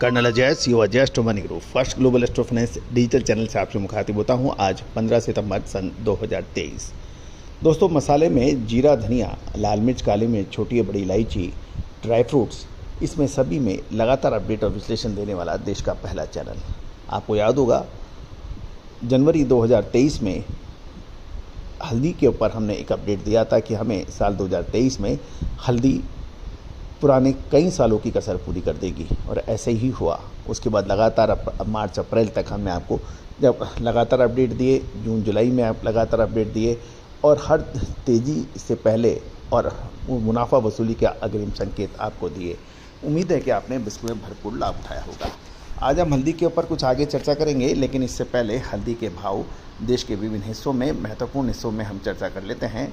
Colonel Ajay, CEO Ajay Astro Money Group, First Global Astro Finance digital channel से आपसे मुखातिब होता हूं। आज 15 सितंबर सन 2023। दोस्तों, मसाले में जीरा, धनिया, लाल मिर्च, काली मिर्च, छोटी या बड़ी इलायची, ड्राई फ्रूट्स, इसमें सभी में लगातार अपडेट और विश्लेषण देने वाला देश का पहला चैनल। आपको याद होगा, जनवरी 2023 में हल्दी के ऊपर हमने एक अपडेट दिया था कि हमें साल 2023 में हल्दी पुराने कई सालों की कसर पूरी कर देगी, और ऐसे ही हुआ। उसके बाद लगातार मार्च अप्रैल तक हमने आपको जब लगातार अपडेट दिए, जून जुलाई में आप लगातार अपडेट दिए, और हर तेज़ी से पहले और मुनाफा वसूली के अग्रिम संकेत आपको दिए। उम्मीद है कि आपने इसमें भरपूर लाभ उठाया होगा। आज हम हल्दी के ऊपर कुछ आगे चर्चा करेंगे, लेकिन इससे पहले हल्दी के भाव देश के विभिन्न हिस्सों में, महत्वपूर्ण हिस्सों में हम चर्चा कर लेते हैं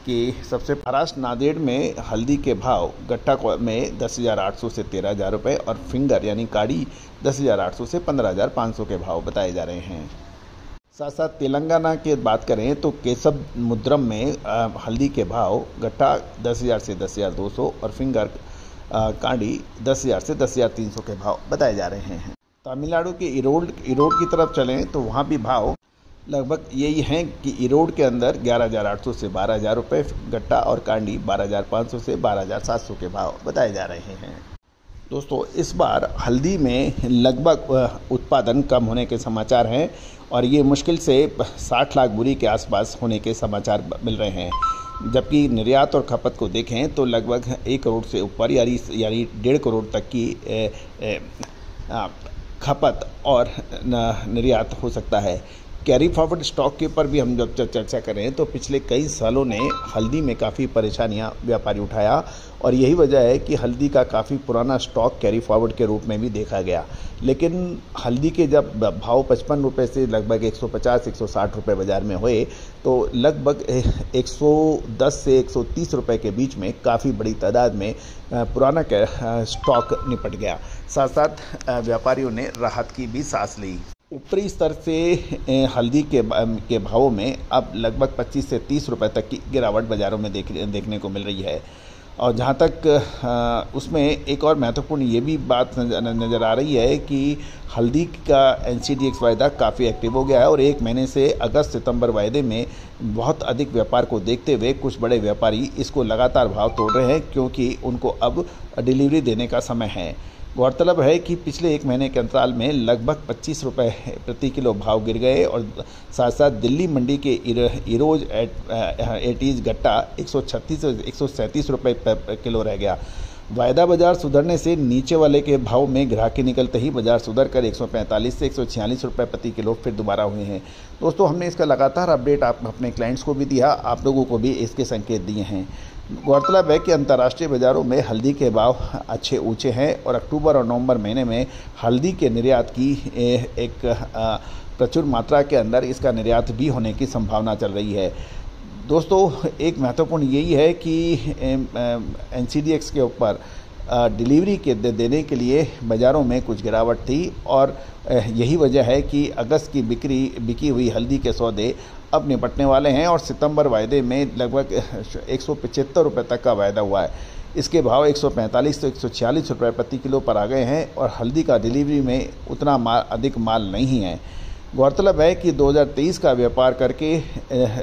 कि सबसे महाराष्ट्र नांदेड़ में हल्दी के भाव गट्टा में 10,800 से 13,000 रुपये, और फिंगर यानी काड़ी 10,800 से 15,500 के भाव बताए जा रहे हैं। साथ साथ तेलंगाना की बात करें तो केसब मुद्रम में हल्दी के भाव गट्टा 10,000 से 10,200 और फिंगर काड़ी 10,000 से 10,300 के भाव बताए जा रहे हैं। तमिलनाडु के इरोड की तरफ चलें तो वहाँ भी भाव लगभग यही हैं कि इरोड के अंदर 11,800 से 12,000 रुपये गट्टा, और कांडी 12,500 से 12,700 के भाव बताए जा रहे हैं। दोस्तों, इस बार हल्दी में लगभग उत्पादन कम होने के समाचार हैं, और ये मुश्किल से 60 लाख बोरी के आसपास होने के समाचार मिल रहे हैं। जबकि निर्यात और खपत को देखें तो लगभग 1 करोड़ से ऊपर यानी 1.5 करोड़ तक की खपत और निर्यात हो सकता है। कैरी फॉरवर्ड स्टॉक के ऊपर भी हम जब चर्चा करें तो पिछले कई सालों ने हल्दी में काफ़ी परेशानियां व्यापारी उठाया, और यही वजह है कि हल्दी का काफ़ी पुराना स्टॉक कैरी फॉरवर्ड के रूप में भी देखा गया। लेकिन हल्दी के जब भाव 55 रुपये से लगभग 150-160 रुपये बाज़ार में हुए, तो लगभग 110 से 130 रुपये के बीच में काफ़ी बड़ी तादाद में पुराना स्टॉक निपट गया। साथ साथ व्यापारियों ने राहत की भी सांस ली। ऊपरी स्तर से हल्दी के भावों में अब लगभग 25 से 30 रुपए तक की गिरावट बाज़ारों में देखने को मिल रही है। और जहां तक उसमें एक और महत्वपूर्ण ये भी बात नज़र आ रही है कि हल्दी का NCDX वायदा काफ़ी एक्टिव हो गया है, और 1 महीने से अगस्त-सितंबर वायदे में बहुत अधिक व्यापार को देखते हुए कुछ बड़े व्यापारी इसको लगातार भाव तोड़ रहे हैं, क्योंकि उनको अब डिलीवरी देने का समय है। गौरतलब है कि पिछले 1 महीने के अंतराल में लगभग 25 रुपये प्रति किलो भाव गिर गए, और साथ साथ दिल्ली मंडी के इरोज एटीज गट्टा 136 से 137 रुपये पर किलो रह गया। वायदा बाजार सुधरने से नीचे वाले के भाव में ग्राहकी निकलते ही बाजार सुधर कर 145 से 146 रुपये प्रति किलो फिर दोबारा हुए हैं। दोस्तों, हमने इसका लगातार अपडेट अपने क्लाइंट्स को भी दिया, आप लोगों को भी इसके संकेत दिए हैं। गौरतलब है कि अंतर्राष्ट्रीय बाज़ारों में हल्दी के भाव अच्छे ऊंचे हैं, और अक्टूबर और नवंबर महीने में हल्दी के निर्यात की एक प्रचुर मात्रा के अंदर इसका निर्यात भी होने की संभावना चल रही है। दोस्तों, एक महत्वपूर्ण यही है कि NCDX के ऊपर डिलीवरी के देने के लिए बाज़ारों में कुछ गिरावट थी, और यही वजह है कि अगस्त की बिकी हुई हल्दी के सौदे अब निपटने वाले हैं, और सितंबर वायदे में लगभग 175 रुपये तक का वायदा हुआ है। इसके भाव 145 से 146 रुपये प्रति किलो पर आ गए हैं, और हल्दी का डिलीवरी में उतना अधिक माल नहीं है। गौरतलब है कि 2023 का व्यापार करके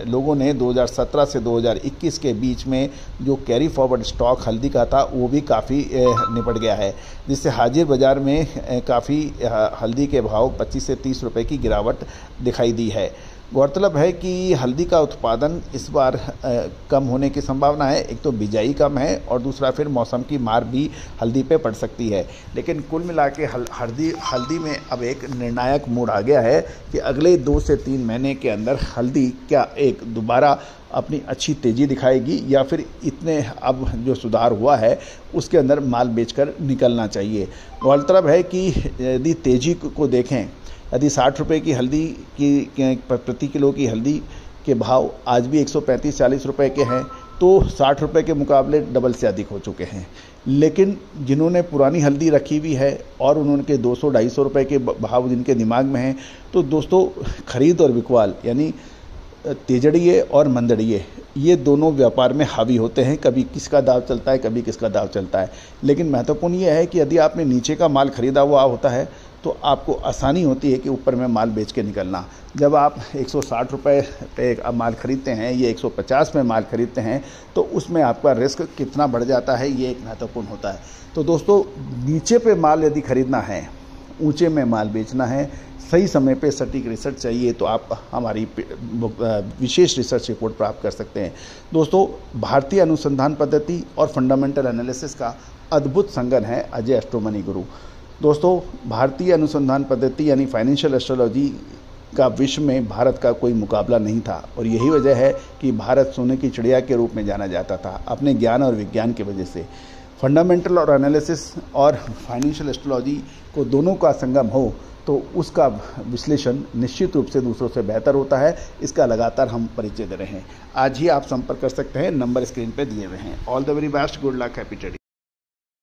लोगों ने 2017 से 2021 के बीच में जो कैरी फॉरवर्ड स्टॉक हल्दी का था वो भी काफ़ी निपट गया है, जिससे हाजिर बाज़ार में काफ़ी हल्दी के भाव 25 से 30 रुपये की गिरावट दिखाई दी है। गौरतलब है कि हल्दी का उत्पादन इस बार कम होने की संभावना है। एक तो बिजाई कम है, और दूसरा फिर मौसम की मार भी हल्दी पे पड़ सकती है। लेकिन कुल मिला के हल्दी में अब एक निर्णायक मोड़ आ गया है कि अगले 2 से 3 महीने के अंदर हल्दी क्या एक दोबारा अपनी अच्छी तेज़ी दिखाएगी, या फिर इतने अब जो सुधार हुआ है उसके अंदर माल बेचकर निकलना चाहिए। गौरतलब है कि यदि तेज़ी को देखें, यदि 60 रुपये की हल्दी की प्रति किलो की हल्दी के भाव आज भी 135-40 रुपये के हैं, तो 60 रुपये के मुकाबले डबल से अधिक हो चुके हैं। लेकिन जिन्होंने पुरानी हल्दी रखी हुई है और उन्होंने 200-250 रुपये के भाव जिनके दिमाग में हैं, तो दोस्तों खरीद और बिकवाल यानी तेजड़िए और मंदड़िए ये दोनों व्यापार में हावी होते हैं। कभी किसका दाव चलता है, कभी किसका दाव चलता है। लेकिन महत्वपूर्ण ये है कि यदि आपने नीचे का माल खरीदा हुआ होता है तो आपको आसानी होती है कि ऊपर में माल बेच के निकलना। जब आप 160 रुपये पे माल खरीदते हैं, ये 150 में माल खरीदते हैं, तो उसमें आपका रिस्क कितना बढ़ जाता है, ये एक महत्वपूर्ण होता है। तो दोस्तों, नीचे पे माल यदि खरीदना है, ऊंचे में माल बेचना है, सही समय पे सटीक रिसर्च चाहिए, तो आप हमारी विशेष रिसर्च रिपोर्ट प्राप्त कर सकते हैं। दोस्तों, भारतीय अनुसंधान पद्धति और फंडामेंटल एनालिसिस का अद्भुत संगम है अजय एस्ट्रो मनी गुरु। दोस्तों, भारतीय अनुसंधान पद्धति यानी फाइनेंशियल एस्ट्रोलॉजी का विश्व में भारत का कोई मुकाबला नहीं था, और यही वजह है कि भारत सोने की चिड़िया के रूप में जाना जाता था अपने ज्ञान और विज्ञान की वजह से। फंडामेंटल और एनालिसिस और फाइनेंशियल एस्ट्रोलॉजी को दोनों का संगम हो तो उसका विश्लेषण निश्चित रूप से दूसरों से बेहतर होता है। इसका लगातार हम परिचय दे रहे हैं। आज ही आप संपर्क कर सकते हैं, नंबर स्क्रीन पर दिए हुए हैं। All the very best, good luck, happy trading.